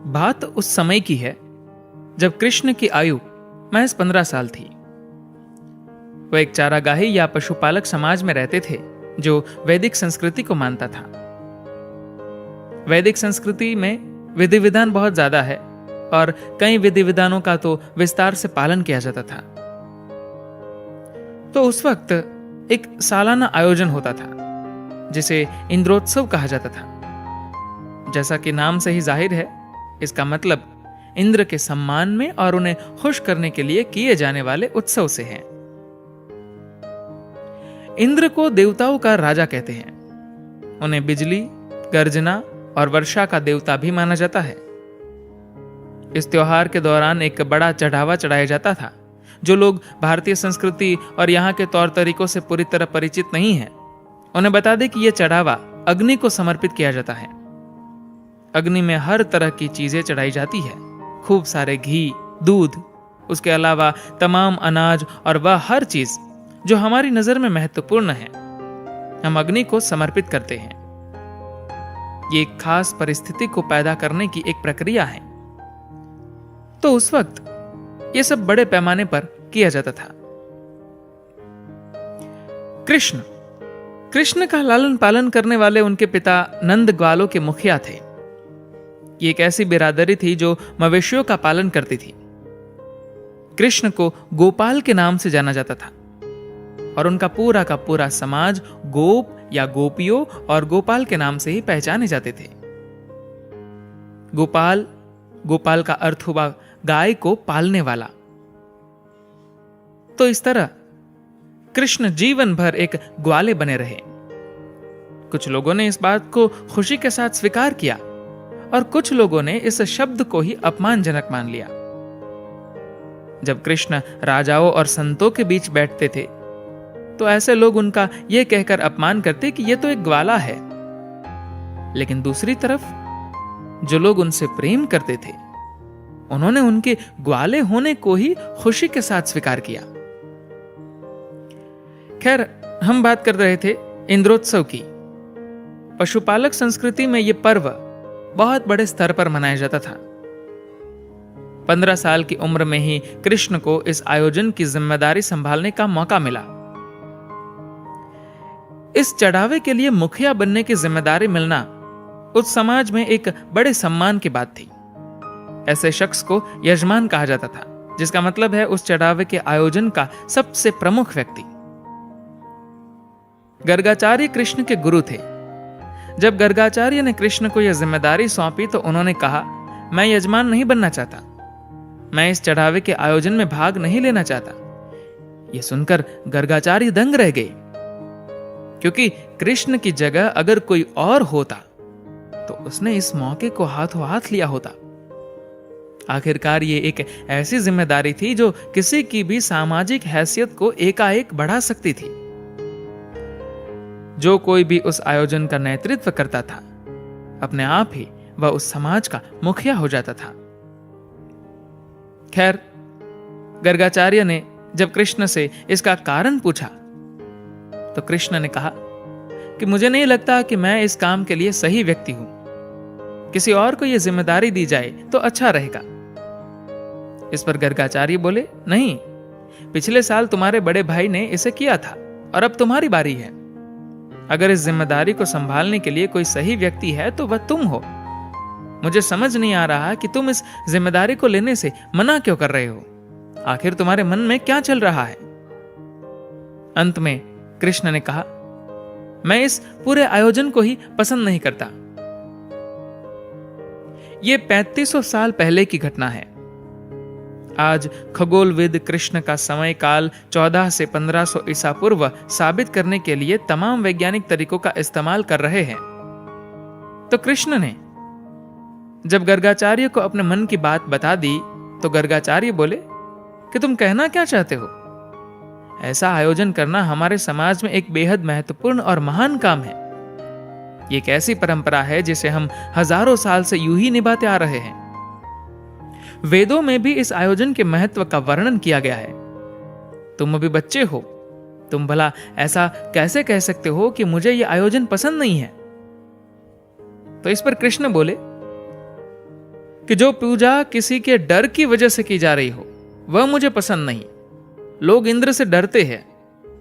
बात उस समय की है जब कृष्ण की आयु महज 15 साल थी। वह एक चारागाही या पशुपालक समाज में रहते थे जो वैदिक संस्कृति को मानता था। वैदिक संस्कृति में विधि विधान बहुत ज्यादा है और कई विधि विधानों का तो विस्तार से पालन किया जाता था। तो उस वक्त एक सालाना आयोजन होता था जिसे इंद्रोत्सव कहा जाता था। जैसा कि नाम से ही जाहिर है, इसका मतलब इंद्र के सम्मान में और उन्हें खुश करने के लिए किए जाने वाले उत्सव से है। इंद्र को देवताओं का राजा कहते हैं। उन्हें बिजली, गर्जना और वर्षा का देवता भी माना जाता है। इस त्योहार के दौरान एक बड़ा चढ़ावा चढ़ाया जाता था। जो लोग भारतीय संस्कृति और यहाँ के तौर तरीकों से पूरी तरह परिचित नहीं हैं, उन्हें बता दें कि यह चढ़ावा अग्नि को समर्पित किया जाता है। अग्नि में हर तरह की चीजें चढ़ाई जाती है, खूब सारे घी, दूध, उसके अलावा तमाम अनाज और वह हर चीज जो हमारी नजर में महत्वपूर्ण है, हम अग्नि को समर्पित करते हैं। ये एक खास परिस्थिति को पैदा करने की एक प्रक्रिया है। तो उस वक्त यह सब बड़े पैमाने पर किया जाता था। कृष्ण का लालन पालन करने वाले उनके पिता नंद ग्वालों के मुखिया थे। ये एक ऐसी बिरादरी थी जो मवेशियों का पालन करती थी। कृष्ण को गोपाल के नाम से जाना जाता था और उनका पूरा का पूरा समाज गोप या गोपियों और गोपाल के नाम से ही पहचाने जाते थे। गोपाल का अर्थ हुआ गाय को पालने वाला। तो इस तरह कृष्ण जीवन भर एक ग्वाले बने रहे। कुछ लोगों ने इस बात को खुशी के साथ स्वीकार किया और कुछ लोगों ने इस शब्द को ही अपमानजनक मान लिया। जब कृष्ण राजाओं और संतों के बीच बैठते थे तो ऐसे लोग उनका यह कहकर अपमान करते कि यह तो एक ग्वाला है। लेकिन दूसरी तरफ जो लोग उनसे प्रेम करते थे, उन्होंने उनके ग्वाले होने को ही खुशी के साथ स्वीकार किया। खैर, हम बात कर रहे थे इंद्रोत्सव की। पशुपालक संस्कृति में यह पर्व बहुत बड़े स्तर पर मनाया जाता था। 15 साल की उम्र में ही कृष्ण को इस आयोजन की जिम्मेदारी संभालने का मौका मिला। इस चढ़ावे के लिए मुखिया बनने की जिम्मेदारी मिलना उस समाज में एक बड़े सम्मान की बात थी। ऐसे शख्स को यजमान कहा जाता था, जिसका मतलब है उस चढ़ावे के आयोजन का सबसे प्रमुख व्यक्ति। गर्गाचार्य कृष्ण के गुरु थे। जब गर्गाचार्य ने कृष्ण को यह जिम्मेदारी सौंपी तो उन्होंने कहा, मैं यजमान नहीं बनना चाहता, मैं इस चढ़ावे के आयोजन में भाग नहीं लेना चाहता। यह सुनकर गर्गाचार्य दंग रह गए, क्योंकि कृष्ण की जगह अगर कोई और होता तो उसने इस मौके को हाथों हाथ लिया होता। आखिरकार ये एक ऐसी जिम्मेदारी थी जो किसी की भी सामाजिक हैसियत को एकाएक बढ़ा सकती थी। जो कोई भी उस आयोजन का नेतृत्व करता था, अपने आप ही वह उस समाज का मुखिया हो जाता था। खैर, गर्गाचार्य ने जब कृष्ण से इसका कारण पूछा तो कृष्ण ने कहा कि मुझे नहीं लगता कि मैं इस काम के लिए सही व्यक्ति हूं। किसी और को यह जिम्मेदारी दी जाए तो अच्छा रहेगा। इस पर गर्गाचार्य बोले, नहीं, पिछले साल तुम्हारे बड़े भाई ने इसे किया था और अब तुम्हारी बारी है। अगर इस जिम्मेदारी को संभालने के लिए कोई सही व्यक्ति है तो वह तुम हो। मुझे समझ नहीं आ रहा कि तुम इस जिम्मेदारी को लेने से मना क्यों कर रहे हो। आखिर तुम्हारे मन में क्या चल रहा है? अंत में कृष्ण ने कहा, मैं इस पूरे आयोजन को ही पसंद नहीं करता। यह 3500 साल पहले की घटना है। आज खगोलविद कृष्ण का समय काल 14 से 1500 ईसा पूर्व साबित करने के लिए तमाम वैज्ञानिक तरीकों का इस्तेमाल कर रहे हैं। तो कृष्ण ने जब गर्गाचार्य को अपने मन की बात बता दी तो गर्गाचार्य बोले कि तुम कहना क्या चाहते हो? ऐसा आयोजन करना हमारे समाज में एक बेहद महत्वपूर्ण और महान काम है। ये एक ऐसी परंपरा है जिसे हम हजारों साल से यूं ही निभाते आ रहे हैं। वेदों में भी इस आयोजन के महत्व का वर्णन किया गया है। तुम अभी बच्चे हो, तुम भला ऐसा कैसे कह सकते हो कि मुझे यह आयोजन पसंद नहीं है? तो इस पर कृष्ण बोले कि जो पूजा किसी के डर की वजह से की जा रही हो वह मुझे पसंद नहीं। लोग इंद्र से डरते हैं।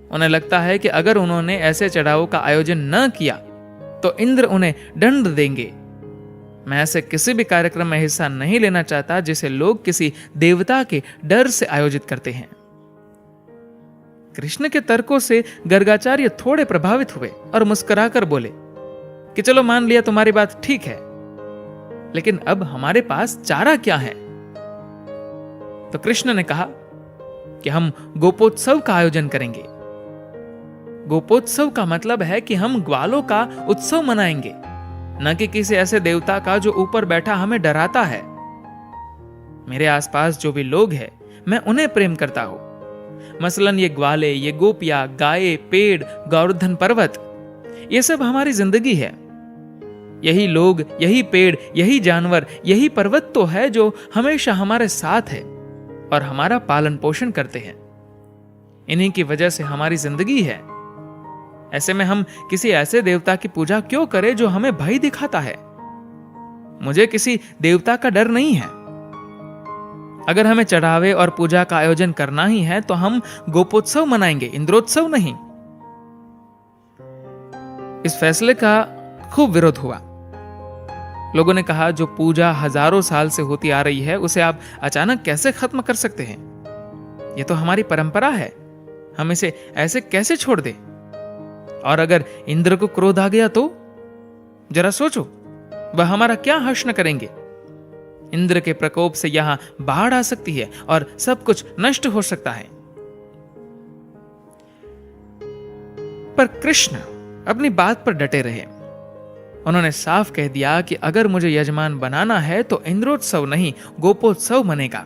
उन्हें लगता है कि अगर उन्होंने ऐसे चढ़ावों का आयोजन न किया तो इंद्र उन्हें दंड देंगे। मैं ऐसे किसी भी कार्यक्रम में हिस्सा नहीं लेना चाहता जिसे लोग किसी देवता के डर से आयोजित करते हैं। कृष्ण के तर्कों से गर्गाचार्य थोड़े प्रभावित हुए और मुस्कुराकर बोले कि चलो मान लिया तुम्हारी बात ठीक है, लेकिन अब हमारे पास चारा क्या है? तो कृष्ण ने कहा कि हम गोपोत्सव का आयोजन करेंगे। गोपोत्सव का मतलब है कि हम ग्वालों का उत्सव मनाएंगे, न कि किसी ऐसे देवता का जो ऊपर बैठा हमें डराता है। मेरे आसपास जो भी लोग हैं मैं उन्हें प्रेम करता हूं। मसलन ये ग्वाले, ये गोपियां, गाये, पेड़, गोवर्धन पर्वत, ये सब हमारी जिंदगी है। यही लोग, यही पेड़, यही जानवर, यही पर्वत तो है जो हमेशा हमारे साथ है और हमारा पालन पोषण करते हैं। इन्हीं की वजह से हमारी जिंदगी है। ऐसे में हम किसी ऐसे देवता की पूजा क्यों करें जो हमें भय दिखाता है? मुझे किसी देवता का डर नहीं है। अगर हमें चढ़ावे और पूजा का आयोजन करना ही है तो हम गोपोत्सव मनाएंगे, इंद्रोत्सव नहीं। इस फैसले का खूब विरोध हुआ। लोगों ने कहा जो पूजा हजारों साल से होती आ रही है उसे आप अचानक कैसे खत्म कर सकते हैं? यह तो हमारी परंपरा है, हम इसे ऐसे कैसे छोड़ दें? और अगर इंद्र को क्रोध आ गया तो जरा सोचो, वह हमारा क्या हर्ष न करेंगे। इंद्र के प्रकोप से यहां बाढ़ आ सकती है और सब कुछ नष्ट हो सकता है। पर कृष्ण अपनी बात पर डटे रहे। उन्होंने साफ कह दिया कि अगर मुझे यजमान बनाना है तो इंद्रोत्सव नहीं, गोपोत्सव बनेगा।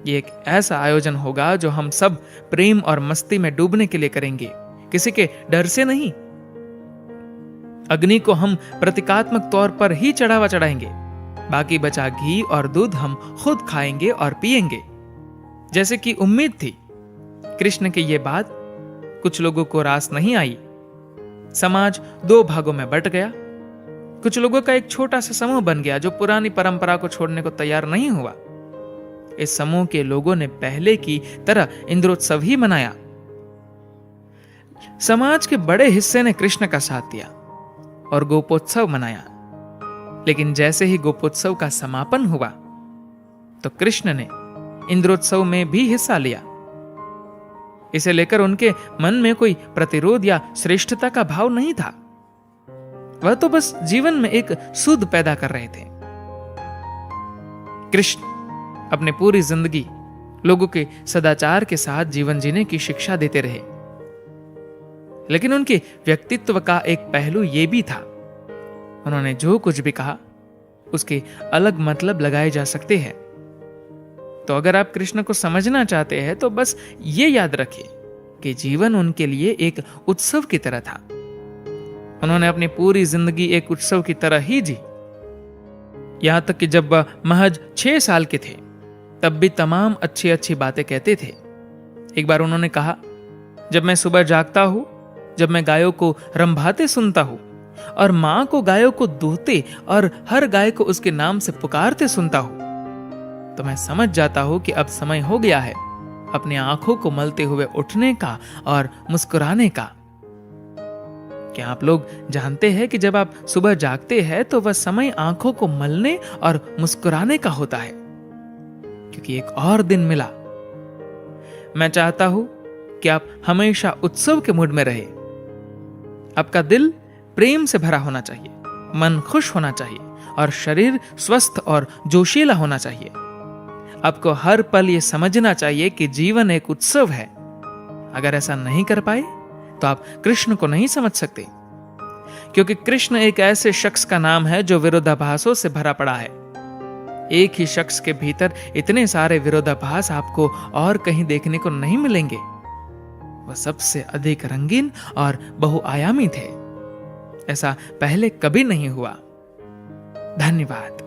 ये एक ऐसा आयोजन होगा जो हम सब प्रेम और मस्ती में डूबने के लिए करेंगे, किसी के डर से नहीं। अग्नि को हम प्रतीकात्मक तौर पर ही चढ़ावा चढ़ाएंगे, बाकी बचा घी और दूध हम खुद खाएंगे और पिएंगे। जैसे कि उम्मीद थी, कृष्ण की यह बात कुछ लोगों को रास नहीं आई। समाज दो भागों में बंट गया। कुछ लोगों का एक छोटा सा समूह बन गया जो पुरानी परंपरा को छोड़ने को तैयार नहीं हुआ। इस समूह के लोगों ने पहले की तरह इंद्रोत्सव ही मनाया। समाज के बड़े हिस्से ने कृष्ण का साथ दिया और गोपोत्सव मनाया। लेकिन जैसे ही गोपोत्सव का समापन हुआ तो कृष्ण ने इंद्रोत्सव में भी हिस्सा लिया। इसे लेकर उनके मन में कोई प्रतिरोध या श्रेष्ठता का भाव नहीं था। वह तो बस जीवन में एक सुध पैदा कर रहे थे। कृष्ण अपने पूरी जिंदगी लोगों के सदाचार के साथ जीवन जीने की शिक्षा देते रहे, लेकिन उनके व्यक्तित्व का एक पहलू यह भी था, उन्होंने जो कुछ भी कहा उसके अलग मतलब लगाए जा सकते हैं। तो अगर आप कृष्ण को समझना चाहते हैं तो बस ये याद रखिए कि जीवन उनके लिए एक उत्सव की तरह था। उन्होंने अपनी पूरी जिंदगी एक उत्सव की तरह ही जी। यहां तक कि जब वह महज 6 साल के थे तब भी तमाम अच्छी अच्छी बातें कहते थे। एक बार उन्होंने कहा, जब मैं सुबह जागता हूं, जब मैं गायों को रंभाते सुनता हूं और मां को गायों को दूहते और हर गाय को उसके नाम से पुकारते सुनता हूं, तो मैं समझ जाता हूं कि अब समय हो गया है अपनी आंखों को मलते हुए उठने का और मुस्कुराने का। क्या आप लोग जानते हैं कि जब आप सुबह जागते हैं तो वह समय आंखों को मलने और मुस्कुराने का होता है, क्योंकि एक और दिन मिला। मैं चाहता हूं कि आप हमेशा उत्सव के मूड में रहे। आपका दिल प्रेम से भरा होना चाहिए, मन खुश होना चाहिए और शरीर स्वस्थ और जोशीला होना चाहिए। आपको हर पल यह समझना चाहिए कि जीवन एक उत्सव है। अगर ऐसा नहीं कर पाए तो आप कृष्ण को नहीं समझ सकते, क्योंकि कृष्ण एक ऐसे शख्स का नाम है जो विरोधाभासों से भरा पड़ा है। एक ही शख्स के भीतर इतने सारे विरोधाभास आपको और कहीं देखने को नहीं मिलेंगे। वह सबसे अधिक रंगीन और बहुआयामी थे। ऐसा पहले कभी नहीं हुआ। धन्यवाद।